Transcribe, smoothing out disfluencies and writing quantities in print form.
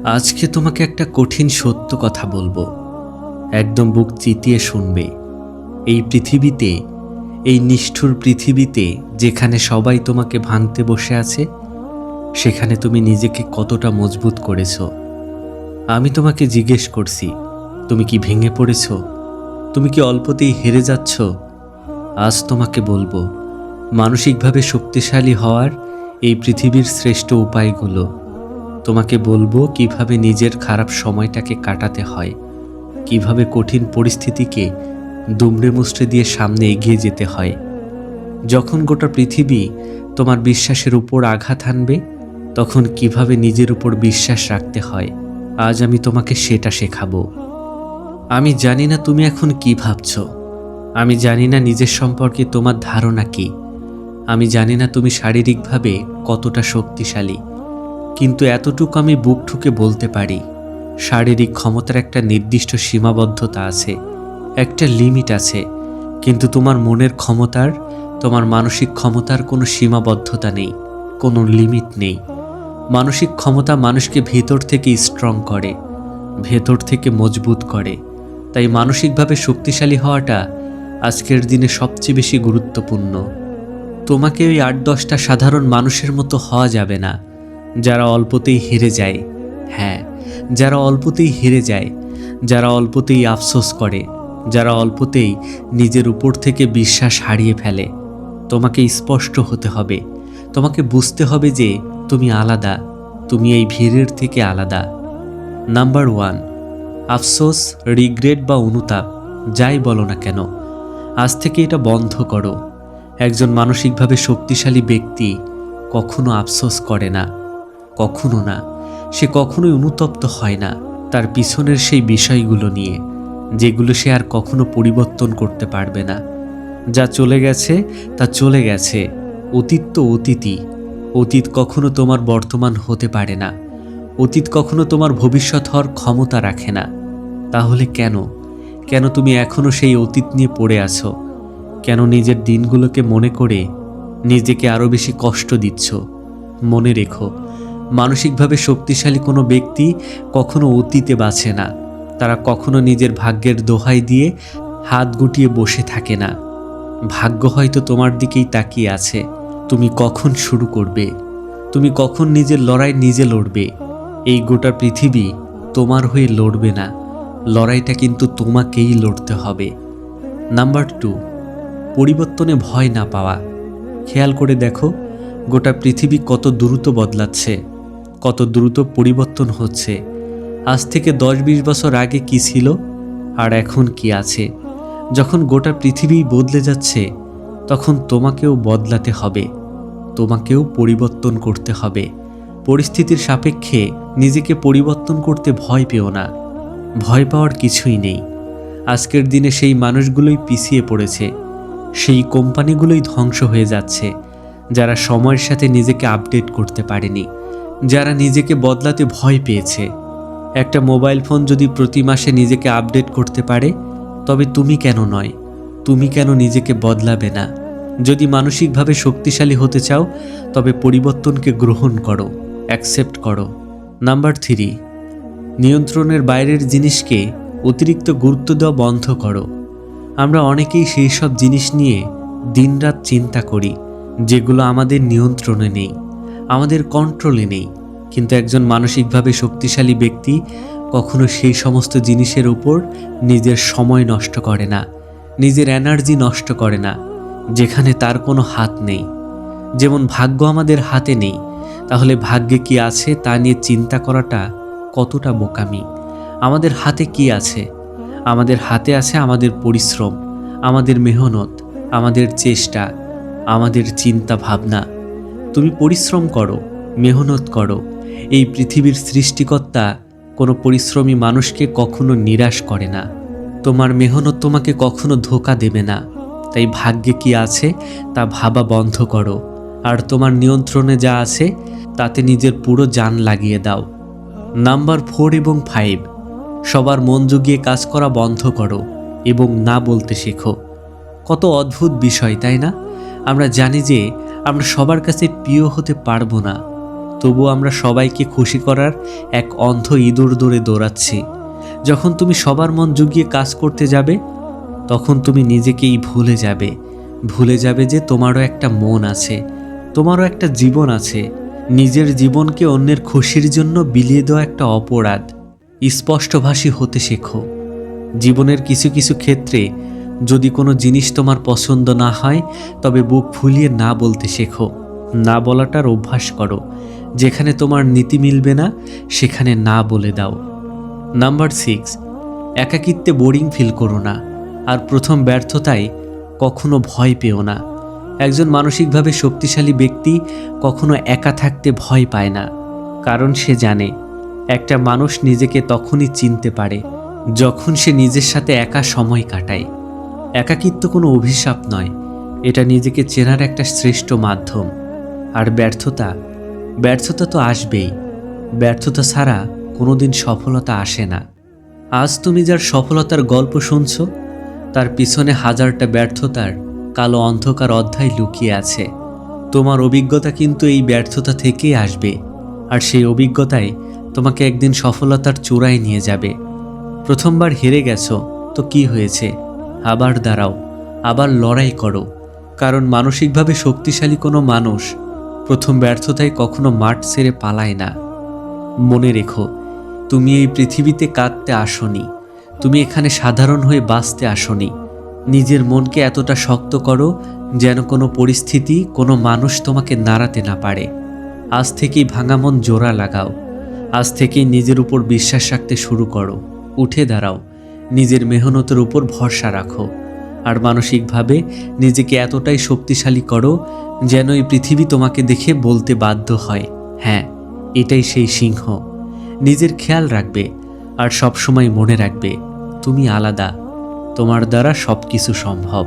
আজকে তোমাকে একটা কঠিন সত্য কথা বলবো। একদম বুক চিতিয়ে শুনবে। এই পৃথিবীতে, এই নিষ্ঠুর পৃথিবীতে যেখানে সবাই তোমাকে ভাঙতে বসে আছে, সেখানে তুমি নিজেকে কতটা মজবুত করেছো। আমি তোমাকে জিজ্ঞেস করছি, তুমি কি ভেঙে পড়েছো? তুমি কি অল্পতেই হেরে যাচ্ছ? আজ তোমাকে বলবো, মানসিকভাবে শক্তিশালী হওয়ার এই পৃথিবীর শ্রেষ্ঠ উপায়গুলো। তোমাকে বলবো কিভাবে নিজের খারাপ সময়টাকে কাটাতে হয়, কিভাবে কঠিন পরিস্থিতিকে দুমড়ে মুচড়ে দিয়ে সামনে এগিয়ে যেতে হয়। যখন গোটা পৃথিবী তোমার বিশ্বাসের উপর আঘাত হানবে, তখন কিভাবে নিজের উপর বিশ্বাস রাখতে হয়, আজ আমি তোমাকে সেটা শেখাবো। আমি জানি না তুমি এখন কি ভাবছো। আমি জানি না নিজের সম্পর্কে তোমার ধারণা কি। আমি জানি না তুমি শারীরিকভাবে কতটা শক্তিশালী, কিন্তু এতটুকু আমি বুক ঠুকে বলতে পারি, শারীরিক ক্ষমতার একটা নির্দিষ্ট সীমাবদ্ধতা আছে, একটা লিমিট আছে। কিন্তু তোমার মনের ক্ষমতার, তোমার মানসিক ক্ষমতার কোনো সীমাবদ্ধতা নেই, কোনো লিমিট নেই। মানসিক ক্ষমতা মানুষকে ভেতর থেকে স্ট্রং করে, ভেতর থেকে মজবুত করে। তাই মানসিকভাবে শক্তিশালী হওয়াটা আজকের দিনে সবচেয়ে বেশি গুরুত্বপূর্ণ। তোমাকে ওই ৮-১০টা সাধারণ মানুষের মতো হওয়া যাবে না, যারা অল্পতেই হেরে যায়। হ্যাঁ, যারা অল্পতেই হেরে যায়, যারা অল্পতেই আফসোস করে, যারা অল্পতেই নিজের উপর থেকে বিশ্বাস হারিয়ে ফেলে। তোমাকে স্পষ্ট হতে হবে, তোমাকে বুঝতে হবে যে তুমি আলাদা, তুমি এই ভিড়ের থেকে আলাদা। নাম্বার 1, আফসোস, রিগ্রেট বা অনুতাপ, যাই বলো না কেন, আজ থেকে এটা বন্ধ করো। একজন মানসিকভাবে শক্তিশালী ব্যক্তি কখনো আফসোস করে না, কখনো না। সে কখনোই অনুতপ্ত হয় না তার পিছনের সেই বিষয়গুলো নিয়ে, যেগুলো সে আর কখনো পরিবর্তন করতে পারবে না। যা চলে গেছে তা চলে গেছে। অতীত তো অতীতই। অতীত কখনো তোমার বর্তমান হতে পারে না। অতীত কখনো তোমার ভবিষ্যৎ হওয়ার ক্ষমতা রাখে না। তাহলে কেন কেন তুমি এখনো সেই অতীত নিয়ে পড়ে আছো? কেন নিজের দিনগুলোকে মনে করে নিজেকে আরও বেশি কষ্ট দিচ্ছ? মনে রেখো, মানসিকভাবে শক্তিশালী কোনো ব্যক্তি কখনো অতীতে বাঁচে না। তারা কখনো নিজের ভাগ্যের দোহাই দিয়ে হাত গুটিয়ে বসে থাকে না। ভাগ্য হয়তো তোমার দিকেই তাকিয়ে আছে। তুমি কখন শুরু করবে? তুমি কখন নিজের লড়াই নিজে লড়বে? এই গোটা পৃথিবী তোমার হয়ে লড়বে না। লড়াইটা কিন্তু তোমাকেই লড়তে হবে। নাম্বার 2, পরিবর্তনে ভয় না পাওয়া। খেয়াল করে দেখো, গোটা পৃথিবী কত দ্রুত বদলাচ্ছে, কত দ্রুত পরিবর্তন হচ্ছে। আজ থেকে 10-20 বছর আগে কি ছিল আর এখন কি আছে। যখন গোটা পৃথিবী বদলে যাচ্ছে, তখন তোমাকেও বদলাতে হবে, তোমাকেও পরিবর্তন করতে হবে। পরিস্থিতির সাপেক্ষে নিজেকে পরিবর্তন করতে ভয় পেও না। ভয় পাওয়ার কিছুই নেই। আজকের দিনে সেই মানুষগুলোই পিছিয়ে পড়েছে, সেই কোম্পানিগুলোই ধ্বংস হয়ে যাচ্ছে, যারা সময়ের সাথে নিজেকে আপডেট করতে পারেনি, যারা নিজেকে বদলাতে ভয় পেয়েছে। একটা মোবাইল ফোন যদি প্রতি মাসে নিজেকে আপডেট করতে পারে, তবে তুমি কেন নয়? তুমি কেন নিজেকে বদলাবে না? যদি মানসিকভাবে শক্তিশালী হতে চাও, তবে পরিবর্তনকে গ্রহণ করো, অ্যাকসেপ্ট করো। নাম্বার 3, নিয়ন্ত্রণের বাইরের জিনিসকে অতিরিক্ত গুরুত্ব দেওয়া বন্ধ করো। আমরা অনেকেই সেই সব জিনিস নিয়ে দিনরাত চিন্তা করি, যেগুলো আমাদের নিয়ন্ত্রণে নেই, আমাদের কন্ট্রোলে নেই। কিন্তু একজন মানসিকভাবে শক্তিশালী ব্যক্তি কখনো সেই সমস্ত জিনিসের উপর নিজের সময় নষ্ট করে না, নিজের এনার্জি নষ্ট করে না, যেখানে তার কোনো হাত নেই। যেমন ভাগ্য আমাদের হাতে নেই, তাহলে ভাগ্যে কি আছে তা নিয়ে চিন্তা করাটা কতটা বোকামি। আমাদের হাতে কি আছে? আমাদের হাতে আছে আমাদের পরিশ্রম, আমাদের মেহনত, আমাদের চেষ্টা, আমাদের চিন্তা ভাবনা। তুমি পরিশ্রম করো, মেহনত করো। এই পৃথিবীর সৃষ্টিকর্তা কোনো পরিশ্রমী মানুষকে কখনো নিরাশ করে না। তোমার মেহনত তোমাকে কখনো ধোঁকা দেবে না। তাই ভাগ্যে কি আছে তা ভাবা বন্ধ করো, আর তোমার নিয়ন্ত্রণে যা আছে তাতে নিজের পুরো জান লাগিয়ে দাও। নাম্বার 4 এবং 5, সবার মন জুগিয়ে কাজ করা বন্ধ করো এবং না বলতে শেখো। কত অদ্ভুত বিষয়, তাই না? আমরা জানি যে আমরা সবার কাছে প্রিয় হতে পারবো না, তবু আমরা সবাইকে খুশি করার এক অন্ধ ইঁদুর দৌড়ে দৌড়াচ্ছি। যখন তুমি সবার মন জুগিয়ে কাজ করতে যাবে, তখন তুমি নিজেকেই ভুলে যাবে যে তোমারও একটা মন আছে, তোমারও একটা জীবন আছে। নিজের জীবনকে অন্যের খুশির জন্য বিলিয়ে দেওয়া একটা অপরাধ। স্পষ্টভাষী হতে শেখো। জীবনের কিছু কিছু ক্ষেত্রে যদি কোনো জিনিস তোমার পছন্দ না হয়, তবে বুক ফুলিয়ে না বলতে শেখো। না বলাটার অভ্যাস করো। যেখানে তোমার নীতি মিলবে না, সেখানে না বলে দাও। নাম্বার 6, একাকিত্বে বোরিং ফিল করো না। আর প্রথম ব্যর্থতায় কখনো ভয় পেও না। একজন মানসিকভাবে শক্তিশালী ব্যক্তি কখনো একা থাকতে ভয় পায় না, কারণ সে জানে একটা মানুষ নিজেকে তখনই চিনতে পারে যখন সে নিজের সাথে একা সময় কাটায়। একাকিত্ব কোনো অভিশাপ নয়, এটা নিজেকে চেনার একটা শ্রেষ্ঠ মাধ্যম। আর ব্যর্থতা তো আসবেই। ব্যর্থতা ছাড়া কোনোদিন সফলতা আসে না। আজ তুমি যার সফলতার গল্প শুনছো, তার পিছনে হাজারটা ব্যর্থতার কালো অন্ধকার অধ্যায় লুকিয়ে আছে। তোমার অভিজ্ঞতা কিন্তু এই ব্যর্থতা থেকেই আসবে, আর সেই অভিজ্ঞতাই তোমাকে একদিন সফলতার চূড়ায় নিয়ে যাবে। প্রথমবার হেরে গেছো তো কি হয়েছে, আবার দাঁড়াও, আবার লড়াই করো। কারণ মানসিকভাবে শক্তিশালী কোনো মানুষ প্রথম ব্যর্থতায় কখনো মাঠ ছেড়ে পালায় না। মনে রেখো, তুমি এই পৃথিবীতে কাঁদতে আসনি, তুমি এখানে সাধারণ হয়ে বাঁচতে আসনি। নিজের মনকে এতটা শক্ত করো যেন কোনো পরিস্থিতি, কোনো মানুষ তোমাকে নাড়াতে না পারে। আজ থেকেই ভাঙা মন জোড়া লাগাও। আজ থেকেই নিজের উপর বিশ্বাস রাখতে শুরু করো। উঠে দাঁড়াও, নিজের মেহনতের উপর ভরসা রাখো। আর মানসিকভাবে নিজেকে এতটাই শক্তিশালী করো যেন এই পৃথিবী তোমাকে দেখে বলতে বাধ্য হয়, হ্যাঁ, এটাই সেই সিংহ। নিজের খেয়াল রাখবে, আর সবসময় মনে রাখবে তুমি আলাদা। তোমার দ্বারা সব কিছু সম্ভব।